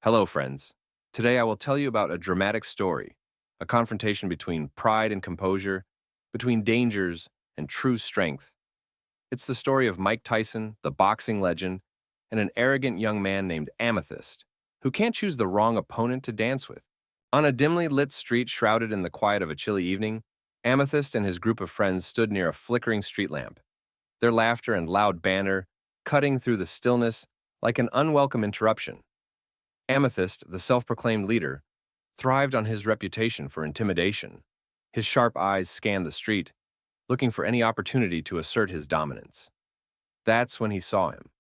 Hello, friends. Today I will tell you about a dramatic story, a confrontation between pride and composure, between dangers and true strength. It's the story of Mike Tyson, the boxing legend, and an arrogant young man named Amethyst, who can't choose the wrong opponent to dance with. On a dimly lit street shrouded in the quiet of a chilly evening, Amethyst and his group of friends stood near a flickering street lamp, their laughter and loud banter cutting through the stillness like an unwelcome interruption. Amethyst, the self-proclaimed leader, thrived on his reputation for intimidation. His sharp eyes scanned the street, looking for any opportunity to assert his dominance. That's when he saw him,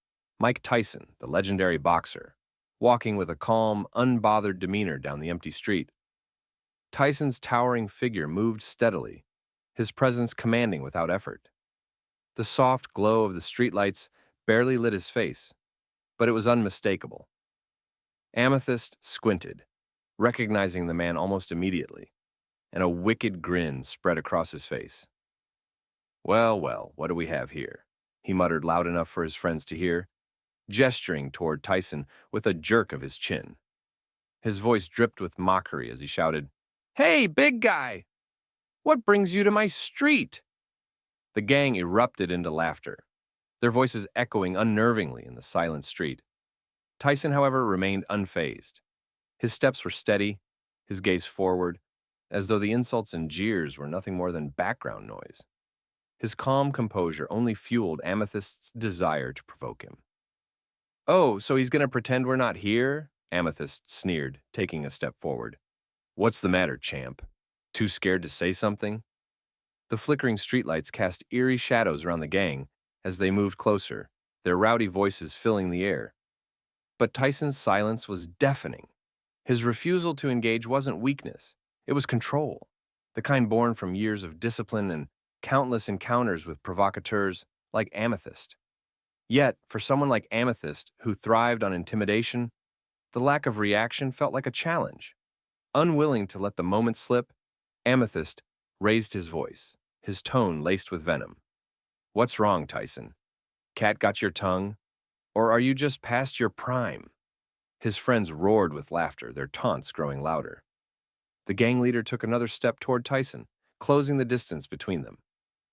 Mike Tyson, the legendary boxer, walking with a calm, unbothered demeanor down the empty street. Tyson's towering figure moved steadily, his presence commanding without effort. The soft glow of the streetlights barely lit his face, but it was unmistakable. Amethyst squinted, recognizing the man almost immediately, and a wicked grin spread across his face. Well, well, what do we have here? He muttered loud enough for his friends to hear, gesturing toward Tyson with a jerk of his chin. His voice dripped with mockery as he shouted, "Hey, big guy! What brings you to my street?" The gang erupted into laughter, their voices echoing unnervingly in the silent street. Tyson, however, remained unfazed. His steps were steady, his gaze forward, as though the insults and jeers were nothing more than background noise. His calm composure only fueled Amethyst's desire to provoke him. "Oh, so he's going to pretend we're not here?" Amethyst sneered, taking a step forward. "What's the matter, champ? Too scared to say something?" The flickering streetlights cast eerie shadows around the gang as they moved closer, their rowdy voices filling the air. But Tyson's silence was deafening. His refusal to engage wasn't weakness, it was control, the kind born from years of discipline and countless encounters with provocateurs like Amethyst. Yet, for someone like Amethyst, who thrived on intimidation, the lack of reaction felt like a challenge. Unwilling to let the moment slip, Amethyst raised his voice, his tone laced with venom. "What's wrong, Tyson? Cat got your tongue? Or are you just past your prime?" His friends roared with laughter, their taunts growing louder. The gang leader took another step toward Tyson, closing the distance between them.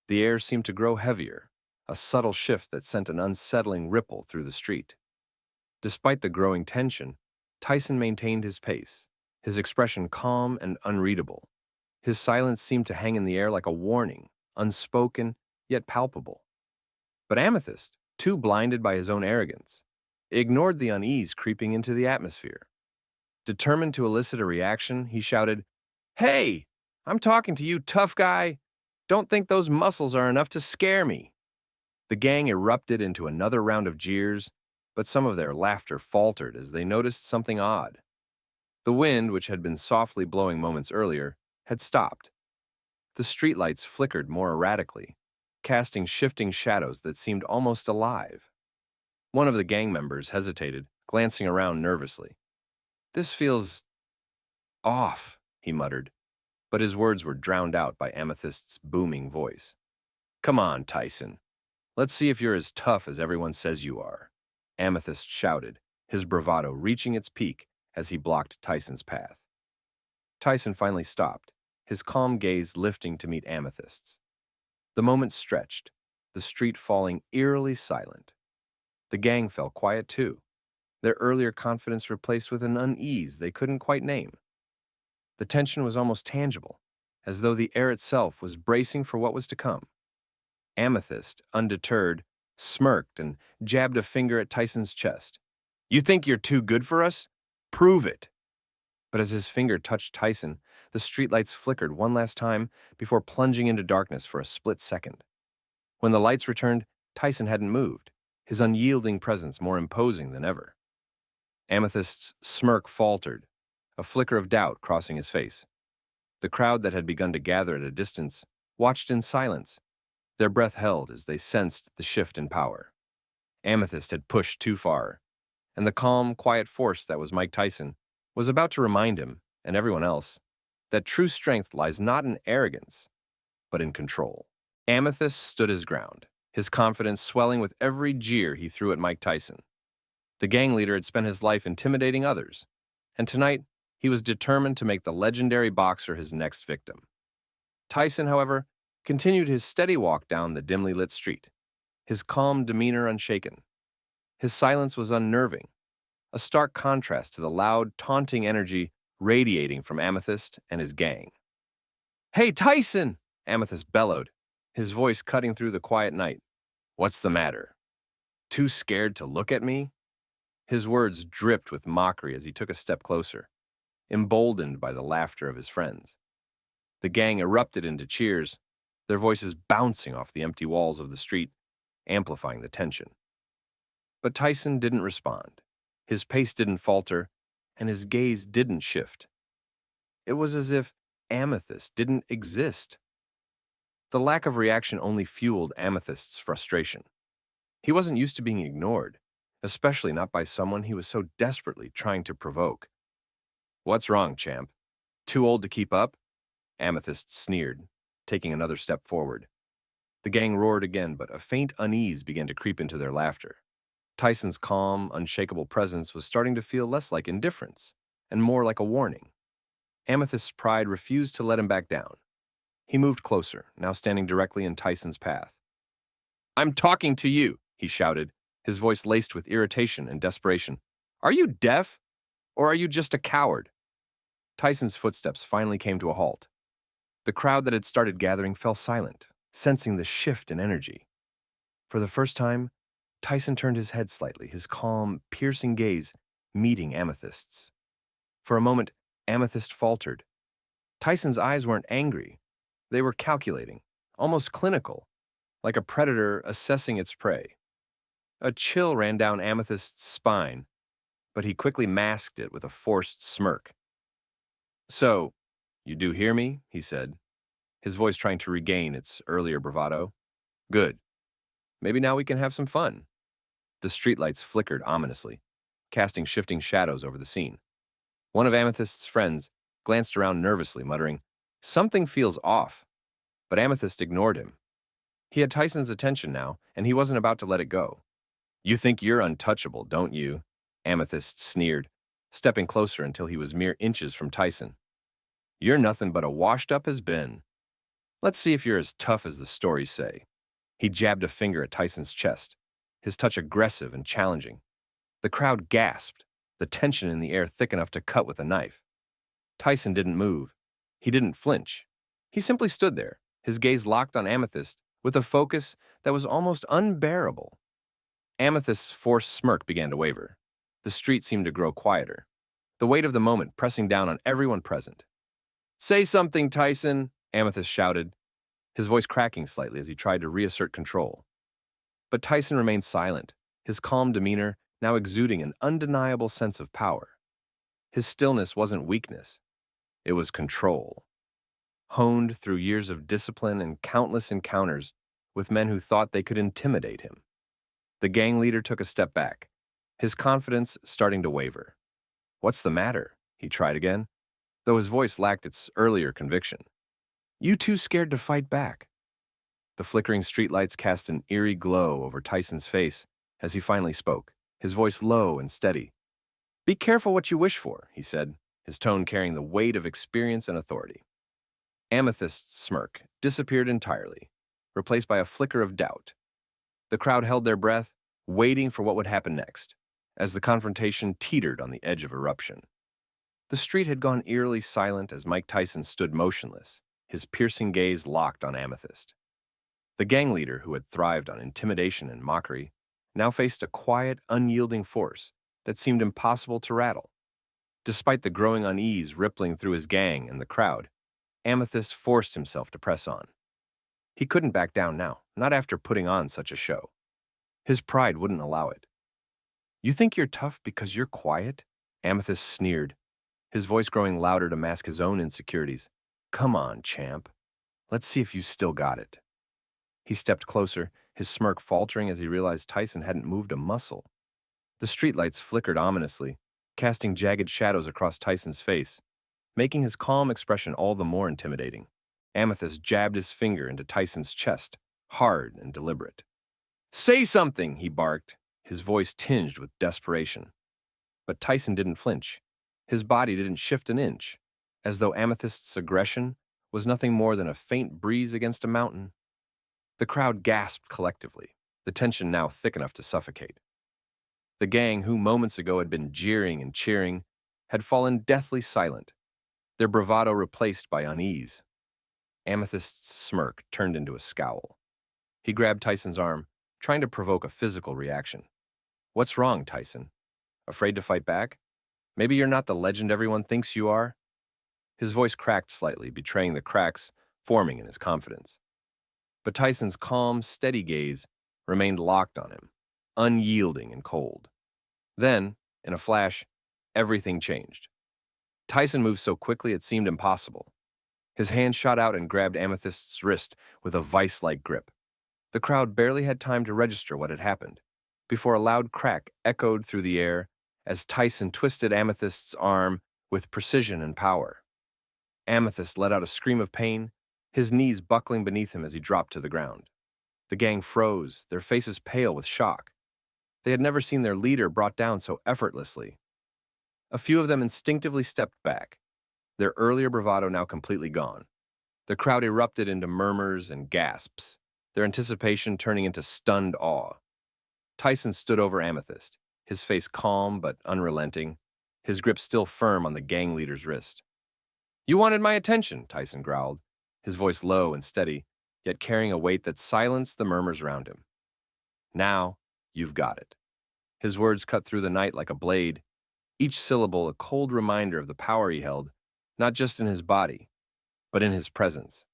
The air seemed to grow heavier, a subtle shift that sent an unsettling ripple through the street. Despite the growing tension, Tyson maintained his pace, his expression calm and unreadable. His silence seemed to hang in the air like a warning, unspoken yet palpable. But Amethyst, too blinded by his own arrogance, ignored the unease creeping into the atmosphere. Determined to elicit a reaction, he shouted, "Hey, I'm talking to you, tough guy. Don't think those muscles are enough to scare me." The gang erupted into another round of jeers, but some of their laughter faltered as they noticed something odd. The wind, which had been softly blowing moments earlier, had stopped. The streetlights flickered more erratically, casting shifting shadows that seemed almost alive. One of the gang members hesitated, glancing around nervously. "This feels off," he muttered, but his words were drowned out by Amethyst's booming voice. "Come on, Tyson. Let's see if you're as tough as everyone says you are," Amethyst shouted, his bravado reaching its peak as he blocked Tyson's path. Tyson finally stopped, his calm gaze lifting to meet Amethyst's. The moment stretched, the street falling eerily silent. The gang fell quiet too, their earlier confidence replaced with an unease they couldn't quite name. The tension was almost tangible, as though the air itself was bracing for what was to come. Amethyst, undeterred, smirked and jabbed a finger at Tyson's chest. "You think you're too good for us? Prove it!" But as his finger touched Tyson, the streetlights flickered one last time before plunging into darkness for a split second. When the lights returned, Tyson hadn't moved, his unyielding presence more imposing than ever. Amethyst's smirk faltered, a flicker of doubt crossing his face. The crowd that had begun to gather at a distance watched in silence, their breath held as they sensed the shift in power. Amethyst had pushed too far, and the calm, quiet force that was Mike Tyson was about to remind him, and everyone else, that true strength lies not in arrogance, but in control. Amethyst stood his ground, his confidence swelling with every jeer he threw at Mike Tyson. The gang leader had spent his life intimidating others, and tonight he was determined to make the legendary boxer his next victim. Tyson, however, continued his steady walk down the dimly lit street, his calm demeanor unshaken. His silence was unnerving, a stark contrast to the loud, taunting energy radiating from Amethyst and his gang. "Hey, Tyson!" Amethyst bellowed, his voice cutting through the quiet night. "What's the matter? Too scared to look at me?" His words dripped with mockery as he took a step closer, emboldened by the laughter of his friends. The gang erupted into cheers, their voices bouncing off the empty walls of the street, amplifying the tension. But Tyson didn't respond. His pace didn't falter, and his gaze didn't shift. It was as if Amethyst didn't exist. The lack of reaction only fueled Amethyst's frustration. He wasn't used to being ignored, especially not by someone he was so desperately trying to provoke. "What's wrong, champ? Too old to keep up?" Amethyst sneered, taking another step forward. The gang roared again, but a faint unease began to creep into their laughter. Tyson's calm, unshakable presence was starting to feel less like indifference and more like a warning. Amethyst's pride refused to let him back down. He moved closer, now standing directly in Tyson's path. "I'm talking to you," he shouted, his voice laced with irritation and desperation. "Are you deaf? Or are you just a coward?" Tyson's footsteps finally came to a halt. The crowd that had started gathering fell silent, sensing the shift in energy. For the first time, Tyson turned his head slightly, his calm, piercing gaze meeting Amethyst's. For a moment, Amethyst faltered. Tyson's eyes weren't angry. They were calculating, almost clinical, like a predator assessing its prey. A chill ran down Amethyst's spine, but he quickly masked it with a forced smirk. "So, you do hear me?" he said, his voice trying to regain its earlier bravado. "Good. Maybe now we can have some fun." The streetlights flickered ominously, casting shifting shadows over the scene. One of Amethyst's friends glanced around nervously, muttering, "Something feels off." But Amethyst ignored him. He had Tyson's attention now, and he wasn't about to let it go. "You think you're untouchable, don't you?" Amethyst sneered, stepping closer until he was mere inches from Tyson. "You're nothing but a washed-up has-been. Let's see if you're as tough as the stories say." He jabbed a finger at Tyson's chest, his touch aggressive and challenging. The crowd gasped, the tension in the air thick enough to cut with a knife. Tyson didn't move. He didn't flinch. He simply stood there, his gaze locked on Amethyst with a focus that was almost unbearable. Amethyst's forced smirk began to waver. The street seemed to grow quieter, the weight of the moment pressing down on everyone present. "Say something, Tyson," Amethyst shouted, his voice cracking slightly as he tried to reassert control. But Tyson remained silent, his calm demeanor now exuding an undeniable sense of power. His stillness wasn't weakness. It was control, honed through years of discipline and countless encounters with men who thought they could intimidate him. The gang leader took a step back, his confidence starting to waver. "What's the matter?" he tried again, though his voice lacked its earlier conviction. "You too scared to fight back?" The flickering streetlights cast an eerie glow over Tyson's face as he finally spoke, his voice low and steady. "Be careful what you wish for," he said, his tone carrying the weight of experience and authority. Amethyst's smirk disappeared entirely, replaced by a flicker of doubt. The crowd held their breath, waiting for what would happen next, as the confrontation teetered on the edge of eruption. The street had gone eerily silent as Mike Tyson stood motionless, his piercing gaze locked on Amethyst. The gang leader, who had thrived on intimidation and mockery, now faced a quiet, unyielding force that seemed impossible to rattle. Despite the growing unease rippling through his gang and the crowd, Amethyst forced himself to press on. He couldn't back down now, not after putting on such a show. His pride wouldn't allow it. "You think you're tough because you're quiet?" Amethyst sneered, his voice growing louder to mask his own insecurities. "Come on, champ. Let's see if you still got it." He stepped closer, his smirk faltering as he realized Tyson hadn't moved a muscle. The streetlights flickered ominously, casting jagged shadows across Tyson's face, making his calm expression all the more intimidating. Amethyst jabbed his finger into Tyson's chest, hard and deliberate. "Say something," he barked, his voice tinged with desperation. But Tyson didn't flinch. His body didn't shift an inch, as though Amethyst's aggression was nothing more than a faint breeze against a mountain. The crowd gasped collectively, the tension now thick enough to suffocate. The gang, who moments ago had been jeering and cheering, had fallen deathly silent, their bravado replaced by unease. Amethyst's smirk turned into a scowl. He grabbed Tyson's arm, trying to provoke a physical reaction. "What's wrong, Tyson? Afraid to fight back? Maybe you're not the legend everyone thinks you are?" His voice cracked slightly, betraying the cracks forming in his confidence. But Tyson's calm, steady gaze remained locked on him, unyielding and cold. Then, in a flash, everything changed. Tyson moved so quickly it seemed impossible. His hand shot out and grabbed Amethyst's wrist with a vice-like grip. The crowd barely had time to register what had happened, before a loud crack echoed through the air as Tyson twisted Amethyst's arm with precision and power. Amethyst let out a scream of pain, his knees buckling beneath him as he dropped to the ground. The gang froze, their faces pale with shock. They had never seen their leader brought down so effortlessly. A few of them instinctively stepped back, their earlier bravado now completely gone. The crowd erupted into murmurs and gasps, their anticipation turning into stunned awe. Tyson stood over Amethyst, his face calm but unrelenting, his grip still firm on the gang leader's wrist. "You wanted my attention," Tyson growled, his voice low and steady, yet carrying a weight that silenced the murmurs around him. "Now, you've got it." His words cut through the night like a blade, each syllable a cold reminder of the power he held, not just in his body, but in his presence.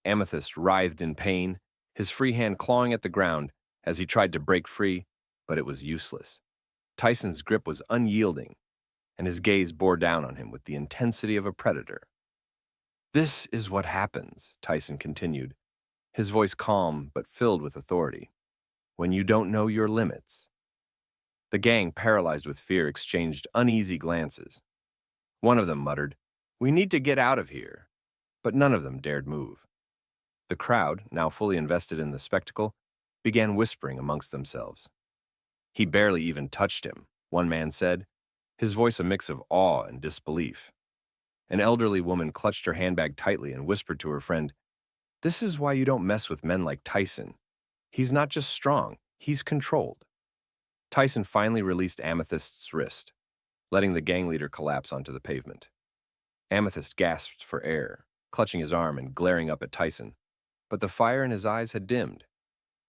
Amethyst writhed in pain, his free hand clawing at the ground as he tried to break free, but it was useless. Tyson's grip was unyielding, and his gaze bore down on him with the intensity of a predator. "This is what happens," Tyson continued, his voice calm but filled with authority, "when you don't know your limits." The gang, paralyzed with fear, exchanged uneasy glances. One of them muttered, "We need to get out of here," but none of them dared move. The crowd, now fully invested in the spectacle, began whispering amongst themselves. "He barely even touched him," one man said, his voice a mix of awe and disbelief. An elderly woman clutched her handbag tightly and whispered to her friend, "This is why you don't mess with men like Tyson. He's not just strong, he's controlled." Tyson finally released Amethyst's wrist, letting the gang leader collapse onto the pavement. Amethyst gasped for air, clutching his arm and glaring up at Tyson, but the fire in his eyes had dimmed.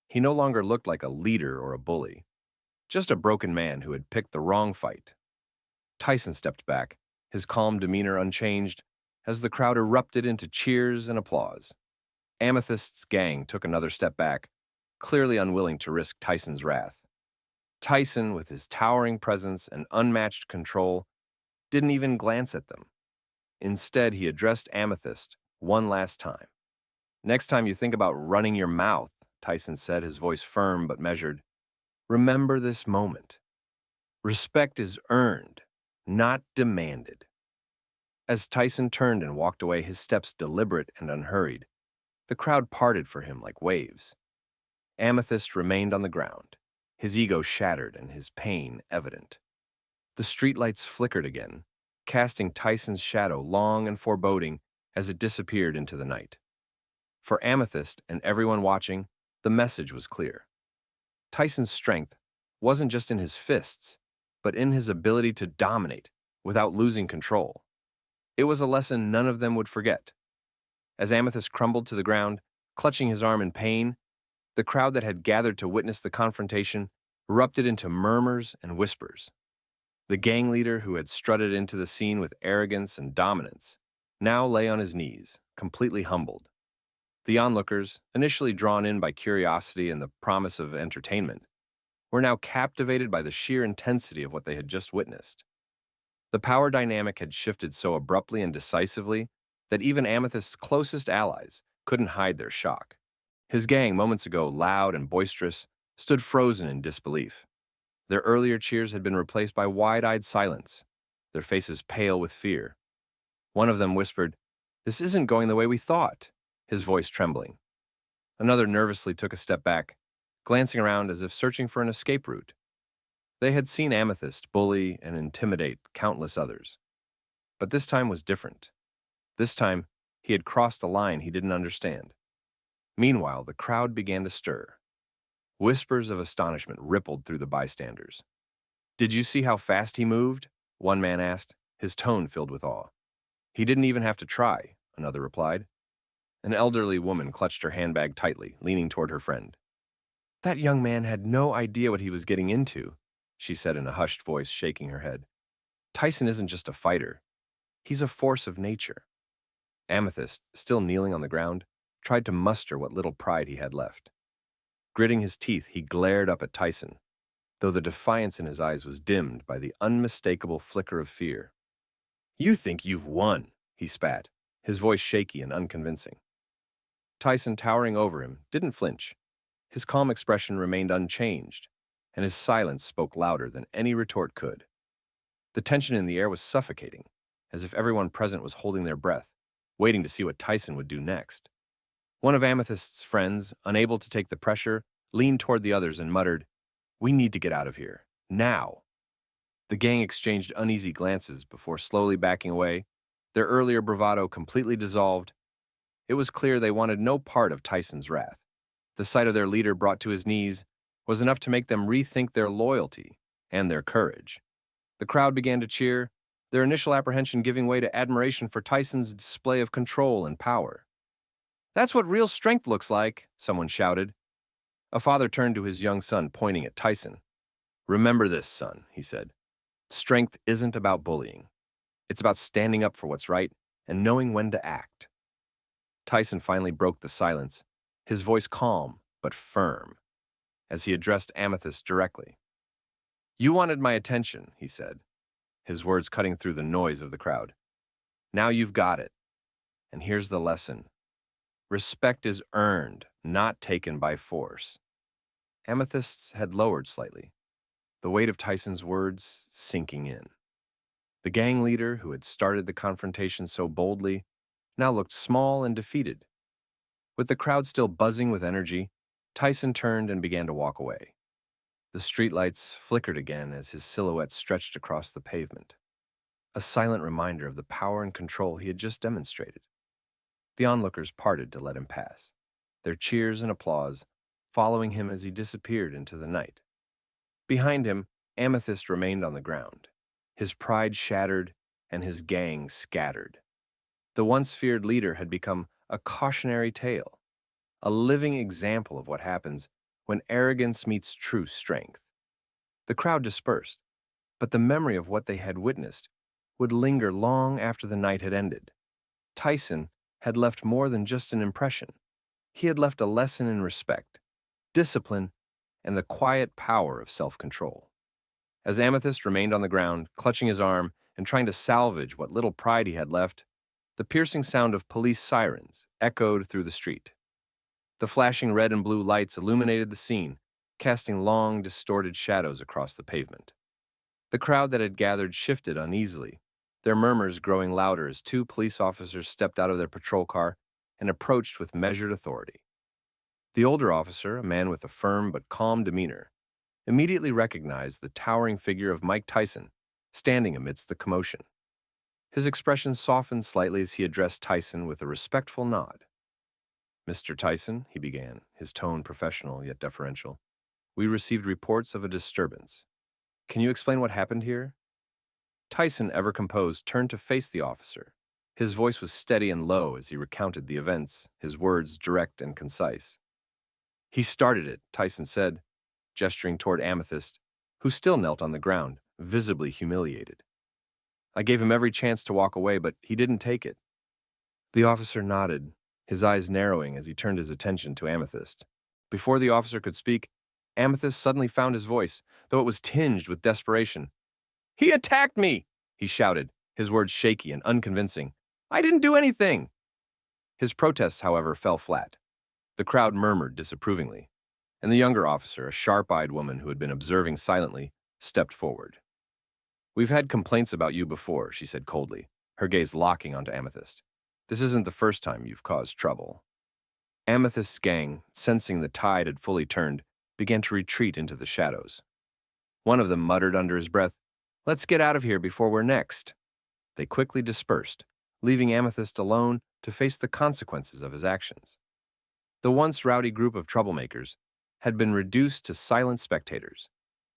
He no longer looked like a leader or a bully, just a broken man who had picked the wrong fight. Tyson stepped back, his calm demeanor unchanged, as the crowd erupted into cheers and applause. Amethyst's gang took another step back, clearly unwilling to risk Tyson's wrath. Tyson, with his towering presence and unmatched control, didn't even glance at them. Instead, he addressed Amethyst one last time. "Next time you think about running your mouth," Tyson said, his voice firm but measured, "remember this moment. Respect is earned, not demanded." As Tyson turned and walked away, his steps deliberate and unhurried, the crowd parted for him like waves. Amethyst remained on the ground, his ego shattered and his pain evident. The streetlights flickered again, casting Tyson's shadow long and foreboding as it disappeared into the night. For Amethyst and everyone watching, the message was clear. Tyson's strength wasn't just in his fists, but in his ability to dominate without losing control. It was a lesson none of them would forget. As Amethyst crumbled to the ground, clutching his arm in pain, the crowd that had gathered to witness the confrontation erupted into murmurs and whispers. The gang leader, who had strutted into the scene with arrogance and dominance, now lay on his knees, completely humbled. The onlookers, initially drawn in by curiosity and the promise of entertainment, were now captivated by the sheer intensity of what they had just witnessed. The power dynamic had shifted so abruptly and decisively that even Amethyst's closest allies couldn't hide their shock. His gang, moments ago loud and boisterous, stood frozen in disbelief. Their earlier cheers had been replaced by wide-eyed silence, their faces pale with fear. One of them whispered, "This isn't going the way we thought," his voice trembling. Another nervously took a step back, glancing around as if searching for an escape route. They had seen Amethyst bully and intimidate countless others, But this time was different. This time, he had crossed a line he didn't understand. Meanwhile, the crowd began to stir. Whispers of astonishment rippled through the bystanders. "Did you see how fast he moved?" one man asked, his tone filled with awe. "He didn't even have to try," another replied. An elderly woman clutched her handbag tightly, leaning toward her friend. "That young man had no idea what he was getting into," she said in a hushed voice, shaking her head. "Tyson isn't just a fighter. He's a force of nature." Amethyst, still kneeling on the ground, tried to muster what little pride he had left. Gritting his teeth, he glared up at Tyson, though the defiance in his eyes was dimmed by the unmistakable flicker of fear. "You think you've won," he spat, his voice shaky and unconvincing. Tyson, towering over him, didn't flinch. His calm expression remained unchanged, and his silence spoke louder than any retort could. The tension in the air was suffocating, as if everyone present was holding their breath, waiting to see what Tyson would do next. One of Amethyst's friends, unable to take the pressure, leaned toward the others and muttered, "We need to get out of here. Now." The gang exchanged uneasy glances before slowly backing away, their earlier bravado completely dissolved. It was clear they wanted no part of Tyson's wrath. The sight of their leader brought to his knees was enough to make them rethink their loyalty and their courage. The crowd began to cheer, their initial apprehension giving way to admiration for Tyson's display of control and power. "That's what real strength looks like," someone shouted. A father turned to his young son, pointing at Tyson. "Remember this, son," he said. "Strength isn't about bullying. It's about standing up for what's right and knowing when to act." Tyson finally broke the silence, his voice calm but firm, as he addressed Amethyst directly. "You wanted my attention," he said, his words cutting through the noise of the crowd. "Now you've got it. And here's the lesson. Respect is earned, not taken by force." Amethyst's head lowered slightly, the weight of Tyson's words sinking in. The gang leader, who had started the confrontation so boldly, now looked small and defeated. With the crowd still buzzing with energy, Tyson turned and began to walk away. The streetlights flickered again as his silhouette stretched across the pavement, a silent reminder of the power and control he had just demonstrated. The onlookers parted to let him pass, their cheers and applause following him as he disappeared into the night. Behind him, Amethyst remained on the ground, his pride shattered and his gang scattered. The once feared leader had become a cautionary tale, a living example of what happens when arrogance meets true strength. The crowd dispersed, but the memory of what they had witnessed would linger long after the night had ended. Tyson had left more than just an impression. He had left a lesson in respect, discipline, and the quiet power of self-control. As Amethyst remained on the ground, clutching his arm and trying to salvage what little pride he had left, the piercing sound of police sirens echoed through the street. The flashing red and blue lights illuminated the scene, casting long, distorted shadows across the pavement. The crowd that had gathered shifted uneasily, their murmurs growing louder as two police officers stepped out of their patrol car and approached with measured authority. The older officer, a man with a firm but calm demeanor, immediately recognized the towering figure of Mike Tyson, standing amidst the commotion. His expression softened slightly as he addressed Tyson with a respectful nod. "Mr. Tyson," he began, his tone professional yet deferential, "we received reports of a disturbance. Can you explain what happened here?" Tyson, ever composed, turned to face the officer. His voice was steady and low as he recounted the events, his words direct and concise. "He started it," Tyson said, gesturing toward Amethyst, who still knelt on the ground, visibly humiliated. "I gave him every chance to walk away, but he didn't take it." The officer nodded, his eyes narrowing as he turned his attention to Amethyst. Before the officer could speak, Amethyst suddenly found his voice, though it was tinged with desperation. "He attacked me!" he shouted, his words shaky and unconvincing. "I didn't do anything!" His protests, however, fell flat. The crowd murmured disapprovingly, and the younger officer, a sharp-eyed woman who had been observing silently, stepped forward. "We've had complaints about you before," she said coldly, her gaze locking onto Amethyst. "This isn't the first time you've caused trouble." Amethyst's gang, sensing the tide had fully turned, began to retreat into the shadows. One of them muttered under his breath, "Let's get out of here before we're next." they quickly dispersed, leaving Amethyst alone to face the consequences of his actions. The once rowdy group of troublemakers had been reduced to silent spectators.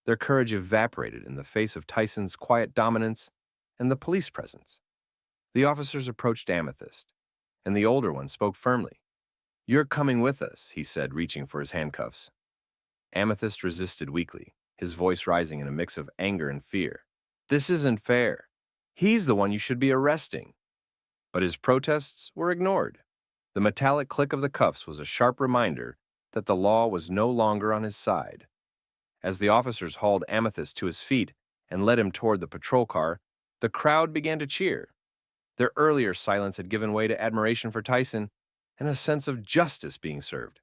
Their courage evaporated in the face of Tyson's quiet dominance and the police presence. The officers approached Amethyst, and the older one spoke firmly. "You're coming with us," he said, reaching for his handcuffs. Amethyst resisted weakly, his voice rising in a mix of anger and fear. "This isn't fair. He's the one you should be arresting." But his protests were ignored. The metallic click of the cuffs was a sharp reminder that the law was no longer on his side. As the officers hauled Amethyst to his feet and led him toward the patrol car, the crowd began to cheer. Their earlier silence had given way to admiration for Tyson and a sense of justice being served.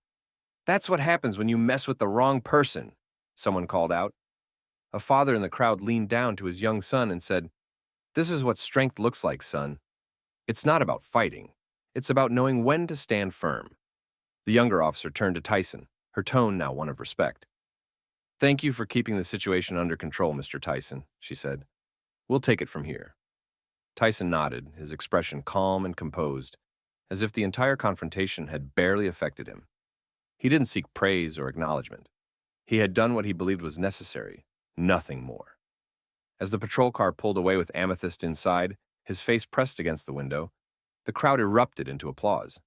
"That's what happens when you mess with the wrong person," someone called out. A father in the crowd leaned down to his young son and said, "This is what strength looks like, son. It's not about fighting. It's about knowing when to stand firm." The younger officer turned to Tyson, her tone now one of respect. "Thank you for keeping the situation under control, Mr. Tyson," she said. "We'll take it from here." Tyson nodded, his expression calm and composed, as if the entire confrontation had barely affected him. He didn't seek praise or acknowledgement. He had done what he believed was necessary, nothing more. As the patrol car pulled away with Amethyst inside, his face pressed against the window, the crowd erupted into applause.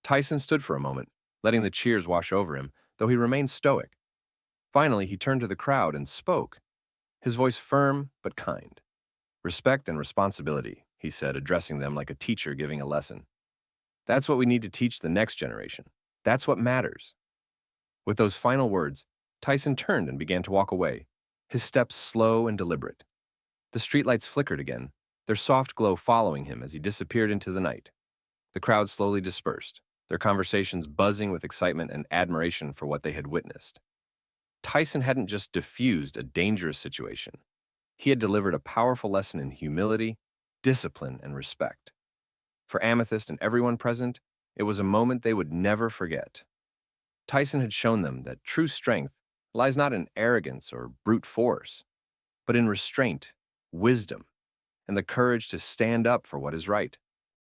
Tyson stood for a moment, letting the cheers wash over him, though he remained stoic. Finally, he turned to the crowd and spoke, his voice firm but kind. "Respect and responsibility," he said, addressing them like a teacher giving a lesson. "That's what we need to teach the next generation. That's what matters." With those final words, Tyson turned and began to walk away, his steps slow and deliberate. The streetlights flickered again, their soft glow following him as he disappeared into the night. The crowd slowly dispersed, their conversations buzzing with excitement and admiration for what they had witnessed. Tyson hadn't just diffused a dangerous situation. He had delivered a powerful lesson in humility, discipline, and respect. For Amethyst and everyone present, it was a moment they would never forget. Tyson had shown them that true strength lies not in arrogance or brute force, but in restraint, wisdom, and the courage to stand up for what is right.